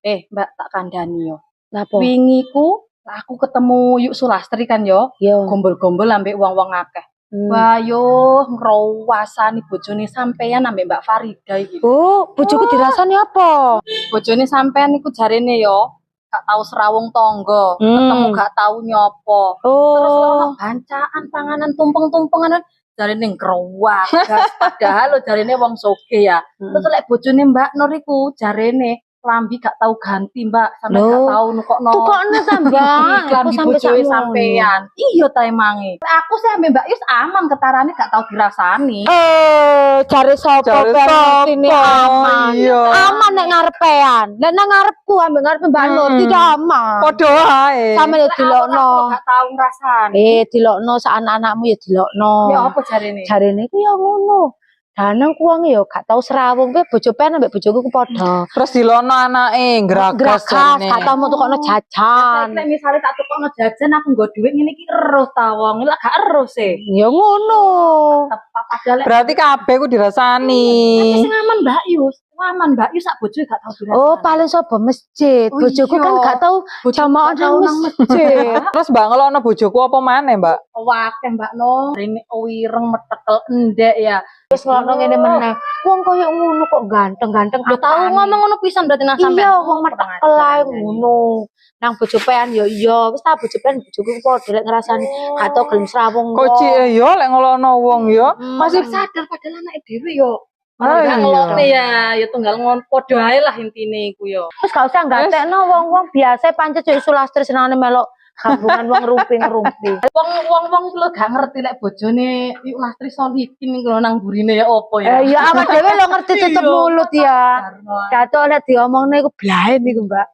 Mbak tak kandhani yo. Napa? Wingi ku aku ketemu Yuk Sulastri kan yo. Gombol-gombol ambek wong-wong akeh. Wah yo ngrowasani bojone sampean ambek Mbak Farida iki. Oh, bojoku dirasani apa? Bojone sampean iku jarene yo gak tau serawung tangga, ketemu gak tau nyopo. Terus ono bancaan panganan tumpeng-tumpengan jarene ngrowak. Padahal lo jarene wong sugih ya. Terus lek bojone Mbak Nur iku jarene klambi gak tau ganti Mbak, sampe gak tau nukokno. Tukokno ta Mbak? Klambi bojone sampean. Iya ta emange. Aku sih ambek Mbak Yus aman ketarane gak tau dirasani. Jare sapa sini aman. Aman nek ngarepean. Nek nang ngarepku ambek ngarepe Mbak Nur tidak aman. Padha ae. Sampe dilokno. Gak tau ngrasani. Dilokno sak anak-anakmu ya dilokno. Ya apa jarene? Jarene ku ya ngono. Danang kuwang ya gak tau serawung kowe bojo pen ambek bojoku ku padha. Terus dilono anake ngragas jarene. Gak tau metu kono jajan. Nek misale tak tukokno jajan aku nggo dhuwit ngene iki eruh ta wong. Lah gak eruh sih. Ya ngono. Berarti kabeh ku dirasani. Tapi sing aman Mbak Yus. Aman Mbak Yus sak bojoe gak tau dirasani. Oh, paling sapa masjid. Bojoku kan gak tau jamaah nang masjid. Terus Mbak ngelono bojoku apa maneh, Mbak? Wakeh Mbak Nur. Rene wireng metekel endek ya. Wis ngono ngene meneh. Wong koyo ngono kok ganteng-ganteng. Yo tau ngomong ngono pisan berarti nang sampean. Iya, wong metekel ae ngono. Nang bojo pean yo iya, wis ta bojo pean bojoku padha lek ngrasani gak tau gelem srawung. Kocike yo lek ngelono wong yo masih sadar padahal anake dhewe yo. Ngelone ya tunggal ngon padha ae lah intine iku yo. Wis gak usah gatekno wong-wong biasa pancet Yuk Sulastri senane melok gabungan wong rumpi-rumpi. Wong-wong lu gak ngerti lek bojone Yuk Lastri Solihin iku nang burine ya opo ya. Ya awak dhewe lo ngerti tutup mulut ya. Datuk lek diomongne iku blaen iku, Mbak.